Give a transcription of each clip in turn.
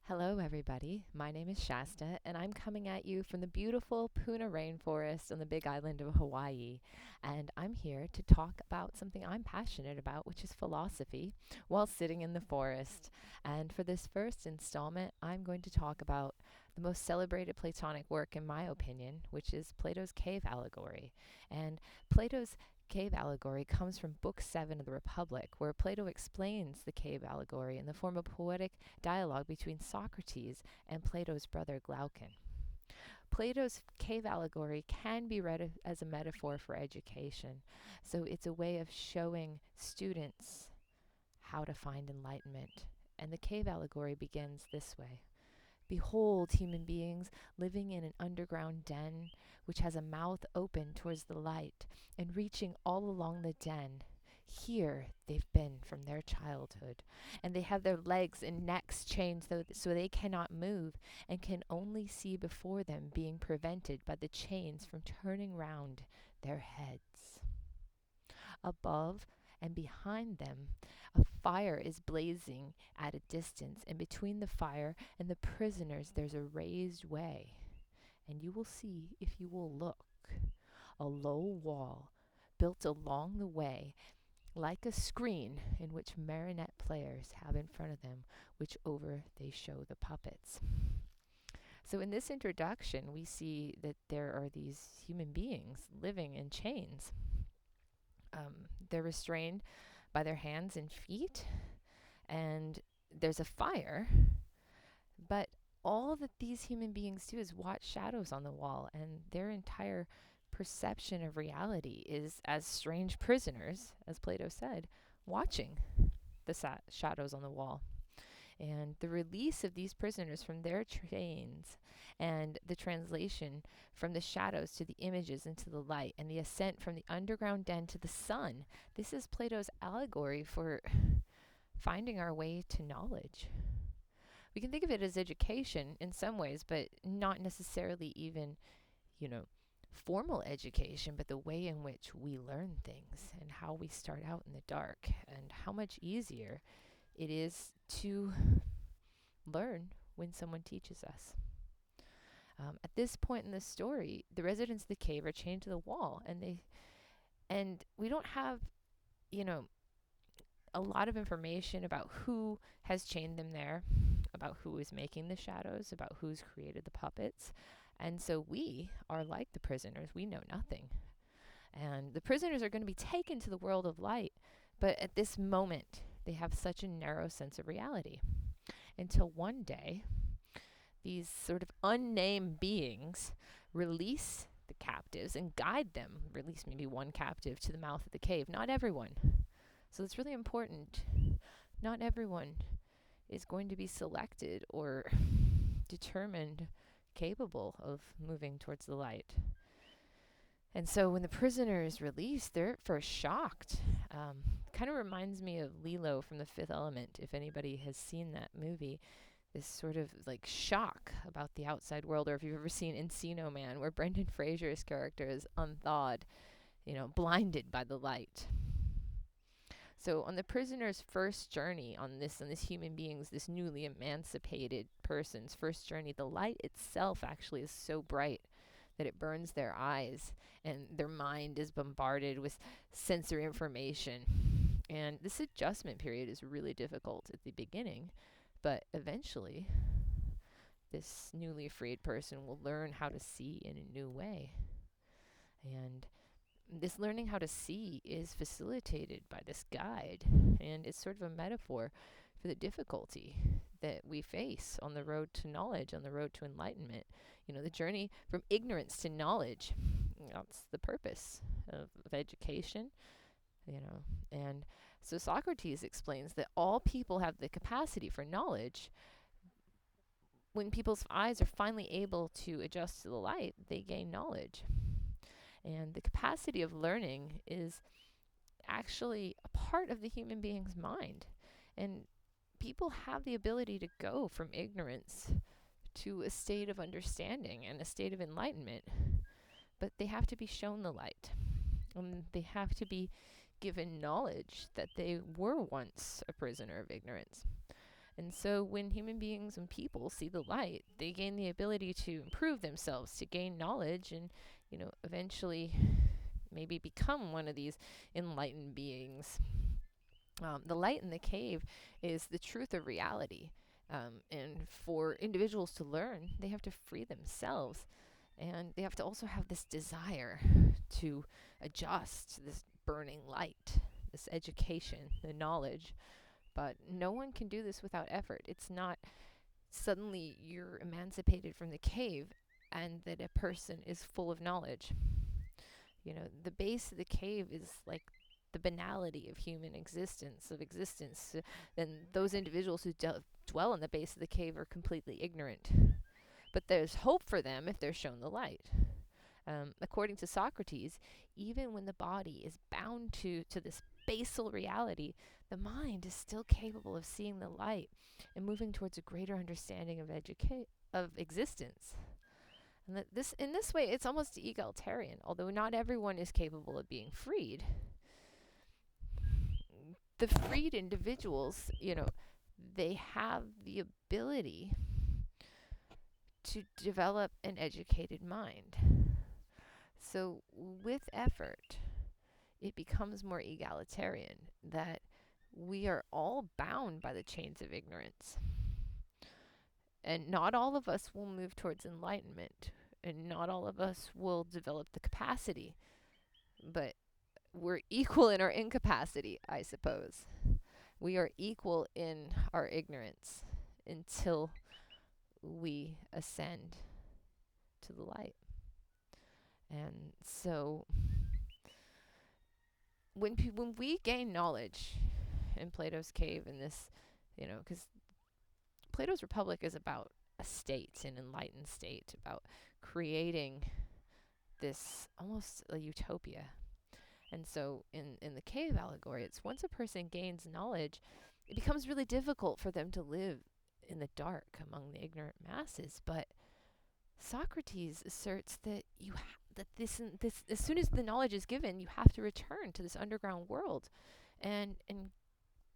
Hello, everybody. My name is Shasta, and I'm coming at you from the beautiful Puna Rainforest on the big island of Hawaii. And I'm here to talk about something I'm passionate about, which is philosophy, while sitting in the forest. And for this first installment, I'm going to talk about the most celebrated Platonic work, in my opinion, which is Plato's cave allegory. And Plato's cave allegory comes from Book 7 of the Republic, where Plato explains the cave allegory in the form of poetic dialogue between Socrates and Plato's brother Glaucon. Plato's cave allegory can be read as a metaphor for education, so it's a way of showing students how to find enlightenment. And the cave allegory begins this way. Behold, human beings living in an underground den, which has a mouth open towards the light and reaching all along the den. Here they've been from their childhood, and they have their legs and necks chained so they cannot move and can only see before them, being prevented by the chains from turning round their heads. Above and behind them, a fire is blazing at a distance, and between the fire and the prisoners there's a raised way. And you will see, if you will look, a low wall built along the way, like a screen in which marionette players have in front of them, which over they show the puppets. So in this introduction, we see that there are these human beings living in chains. They're restrained by their hands and feet, and there's a fire, but all that these human beings do is watch shadows on the wall, and their entire perception of reality is as strange prisoners, as Plato said, watching the shadows on the wall. And the release of these prisoners from their chains, and the translation from the shadows to the images into the light, and the ascent from the underground den to the sun. This is Plato's allegory for finding our way to knowledge. We can think of it as education in some ways, but not necessarily even, formal education, but the way in which we learn things and how we start out in the dark, and how much easier it is to learn when someone teaches us. At this point in the story, the residents of the cave are chained to the wall, and we don't have, a lot of information about who has chained them there, about who is making the shadows, about who's created the puppets. And so we are like the prisoners. We know nothing. And the prisoners are going to be taken to the world of light, but at this moment, they have such a narrow sense of reality. Until one day, these sort of unnamed beings release the captives and guide them, release maybe one captive to the mouth of the cave. Not everyone. So it's really important. Not everyone is going to be selected or determined capable of moving towards the light. And so when the prisoner is released, they're at first shocked. Kind of reminds me of Lilo from The Fifth Element, if anybody has seen that movie. This sort of like shock about the outside world, or if you've ever seen Encino Man, where Brendan Fraser's character is unthawed, blinded by the light. So on the prisoner's first journey on this human being's, this newly emancipated person's first journey, the light itself actually is so bright that it burns their eyes, and their mind is bombarded with sensory information. And this adjustment period is really difficult at the beginning, but eventually this newly freed person will learn how to see in a new way. And this learning how to see is facilitated by this guide, and it's sort of a metaphor for the difficulty that we face on the road to knowledge, on the road to enlightenment. The journey from ignorance to knowledge. That's the purpose of education, And so Socrates explains that all people have the capacity for knowledge. When people's eyes are finally able to adjust to the light, they gain knowledge. And the capacity of learning is actually a part of the human being's mind. And people have the ability to go from ignorance to a state of understanding and a state of enlightenment. But they have to be shown the light. And they have to be given knowledge that they were once a prisoner of ignorance. And so when human beings and people see the light, they gain the ability to improve themselves, to gain knowledge, and, eventually maybe become one of these enlightened beings. The light in the cave is the truth of reality. And for individuals to learn, they have to free themselves. And they have to also have this desire to adjust to this burning light, this education, the knowledge. But no one can do this without effort. It's not suddenly you're emancipated from the cave and that a person is full of knowledge. The base of the cave is like the banality of human existence, then those individuals who dwell in the base of the cave are completely ignorant. But there's hope for them if they're shown the light. According to Socrates, even when the body is bound to this basal reality, the mind is still capable of seeing the light and moving towards a greater understanding of existence. And in this way, it's almost egalitarian, although not everyone is capable of being freed. The freed individuals, they have the ability to develop an educated mind. So with effort, it becomes more egalitarian, that we are all bound by the chains of ignorance. And not all of us will move towards enlightenment, and not all of us will develop the capacity, but we're equal in our incapacity, I suppose. We are equal in our ignorance until we ascend to the light. And so when we gain knowledge in Plato's cave, in this, because Plato's Republic is about a state, an enlightened state, about creating this almost a utopia. And so in the cave allegory, it's once a person gains knowledge, it becomes really difficult for them to live in the dark among the ignorant masses. But Socrates asserts that that this as soon as the knowledge is given, you have to return to this underground world and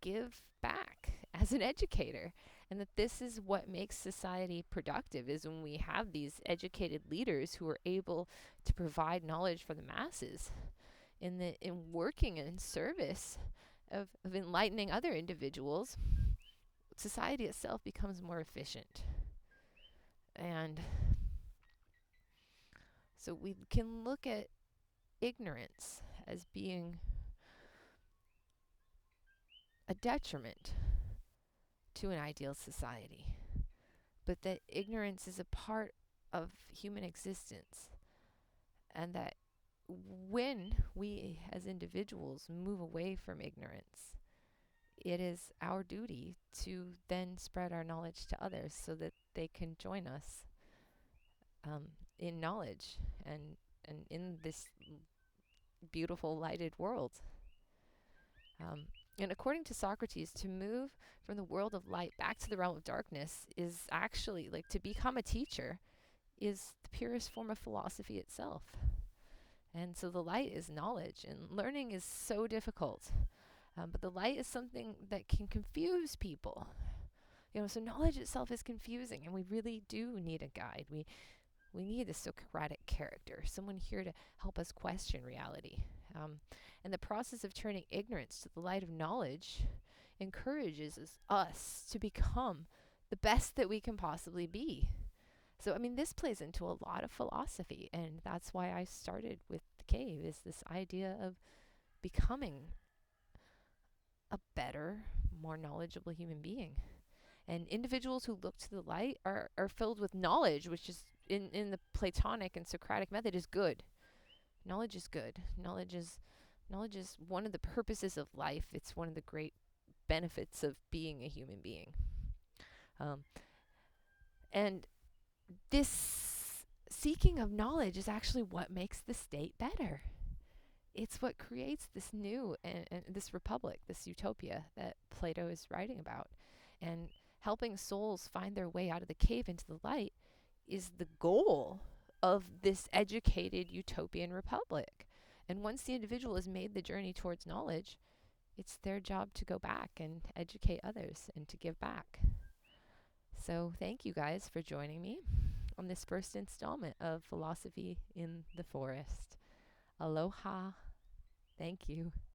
give back as an educator, and that this is what makes society productive, is when we have these educated leaders who are able to provide knowledge for the masses in working in service of enlightening other individuals. Society itself becomes more efficient. And so we can look at ignorance as being a detriment to an ideal society, but that ignorance is a part of human existence, and that when we as individuals move away from ignorance, it is our duty to then spread our knowledge to others so that they can join us in knowledge and in this beautiful lighted world. And according to Socrates, to move from the world of light back to the realm of darkness is actually, like, to become a teacher is the purest form of philosophy itself. And so the light is knowledge, and learning is so difficult. But the light is something that can confuse people. So knowledge itself is confusing, and we really do need a guide. We need a Socratic character, someone here to help us question reality. And the process of turning ignorance to the light of knowledge encourages us to become the best that we can possibly be. So, this plays into a lot of philosophy, and that's why I started with the cave, is this idea of becoming a better, more knowledgeable human being. And individuals who look to the light are filled with knowledge, which is in the Platonic and Socratic method is good. Knowledge is good. Knowledge is one of the purposes of life. It's one of the great benefits of being a human being. And this seeking of knowledge is actually what makes the state better. It's what creates this new and this republic, this utopia that Plato is writing about. And helping souls find their way out of the cave into the light is the goal of this educated utopian republic. And once the individual has made the journey towards knowledge, it's their job to go back and educate others and to give back. So thank you guys for joining me on this first installment of Philosophy in the Forest. Aloha. Thank you.